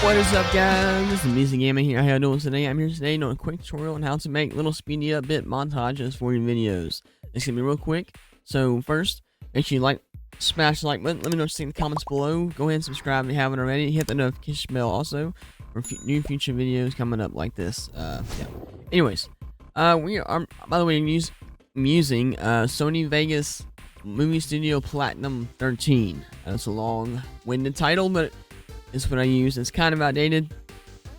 What is up, guys? This is Amazing Gaming here. How you doing today? I'm here today doing a quick tutorial on how to make little speedy up-bit montages for your videos. It's gonna be real quick. So first, make sure you smash the like button. Let me know what you think in the comments below. Go ahead and subscribe if you haven't already. Hit the notification bell also for new future videos coming up like this. Yeah. Anyways, we are, by the way, I'm using Sony Vegas Movie Studio Platinum 13. That's a long-winded title, but it's what I use. It's kind of outdated,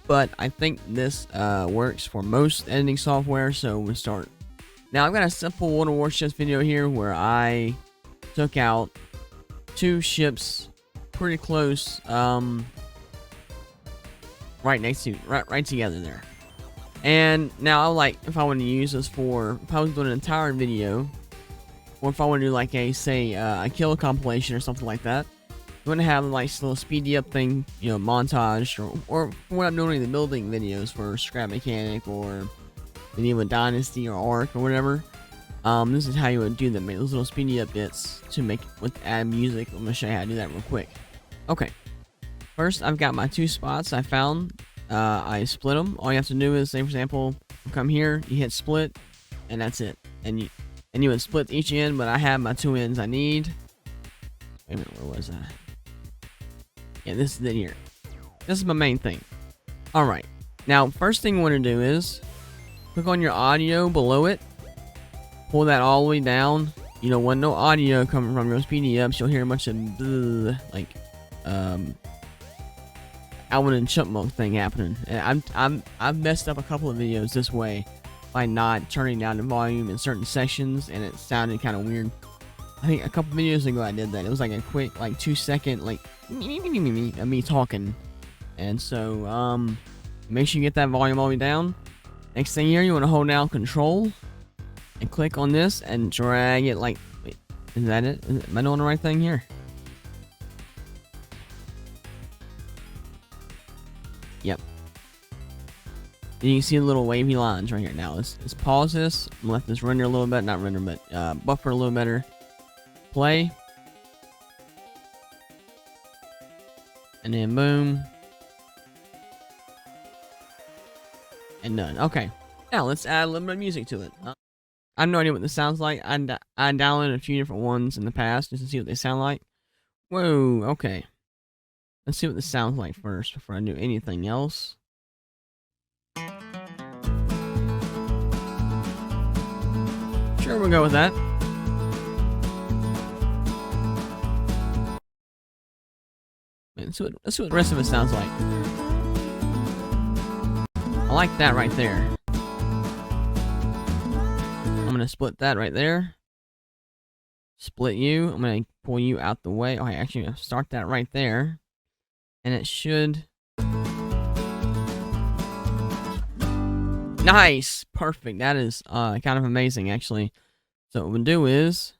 but I think this works for most editing software, so we'll start. Now, I've got a simple World of Warships video here where I took out two ships pretty close, right together there. And now, if I want to use this for, if I was doing an entire video, or if I want to do like a kill compilation or something like that, I'm gonna have like this little speedy up thing, you know, montage, or what I'm doing in the building videos for Scrap Mechanic or Medieval Dynasty or Ark or whatever. This is how you would do them, make those little speedy up bits to make with add music. I'm gonna show you how to do that real quick. Okay, first I've got my two spots I found. I split them. All you have to do is, say for example, come here, you hit split, and that's it. And you would split each end, but I have my two ends I need. Wait a minute, where was I? Yeah, this is it here. This is my main thing. Alright. Now, first thing you want to do is click on your audio below it. Pull that all the way down. You don't want no audio coming from your speedy ups. You'll hear a bunch of Alvin and Chipmunk thing happening. And I've messed up a couple of videos this way by not turning down the volume in certain sections, and it sounded kind of weird. I think a couple videos ago I did that. It was like a quick, 2-second, me talking. And so, make sure you get that volume all the way down. Next thing here, you want to hold down Control and click on this and drag it wait, is that it? Am I doing the right thing here? Yep. And you can see the little wavy lines right here. Now, let's pause this. Let this render a little bit. Not render, but buffer a little better. Play. And then boom. And done. Okay. Now let's add a little bit of music to it. I have no idea what this sounds like. I downloaded a few different ones in the past just to see what they sound like. Whoa, okay. Let's see what this sounds like first before I do anything else. Sure, we'll go with that. Let's see what the rest of it sounds like. I like that right there. I'm gonna split that right there. Split you. I'm gonna pull you out the way. Okay, actually, I'm gonna start that right there, and it should. Nice, perfect. That is kind of amazing, actually. So what we'll do is,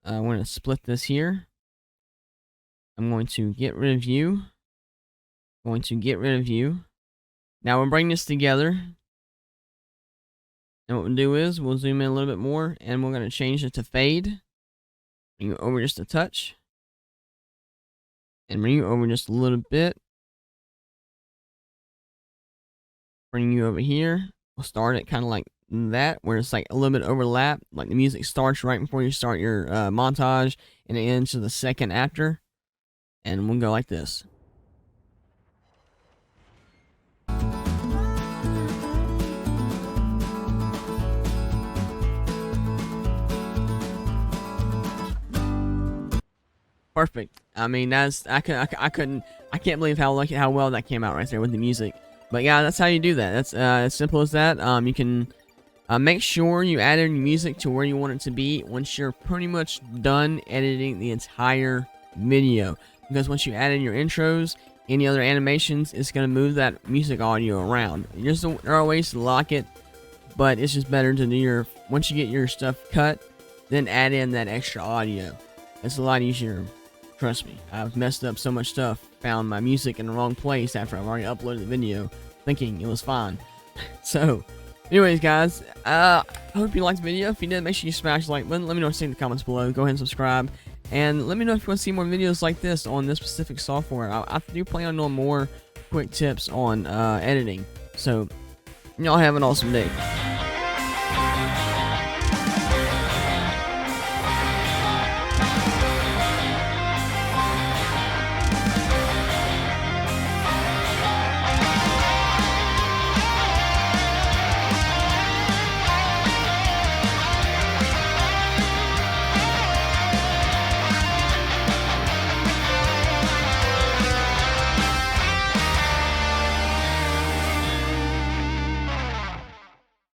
we're gonna split this here. I'm going to get rid of you. Going to get rid of you. Now we'll bring this together. And what we'll do is we'll zoom in a little bit more, and we're going to change it to fade. Bring it over just a touch. And bring you over just a little bit. Bring you over here. We'll start it kind of like that, where it's like a little bit overlap. Like the music starts right before you start your montage, and it ends to the second after. And we'll go like this. Perfect. I mean, I can't believe how well that came out right there with the music. But yeah, that's how you do that. That's as simple as that. You can make sure you add in your music to where you want it to be once you're pretty much done editing the entire video. Because once you add in your intros, any other animations, it's going to move that music audio around. There are ways to lock it, but it's just better to do once you get your stuff cut, then add in that extra audio. It's a lot easier. Trust me, I've messed up so much stuff, found my music in the wrong place after I've already uploaded the video, thinking it was fine. So, anyways, guys, I hope you liked the video. If you did, make sure you smash the like button. Let me know what you think in the comments below. Go ahead and subscribe. And let me know if you want to see more videos like this on this specific software. I do plan on doing more quick tips on editing. So, y'all have an awesome day.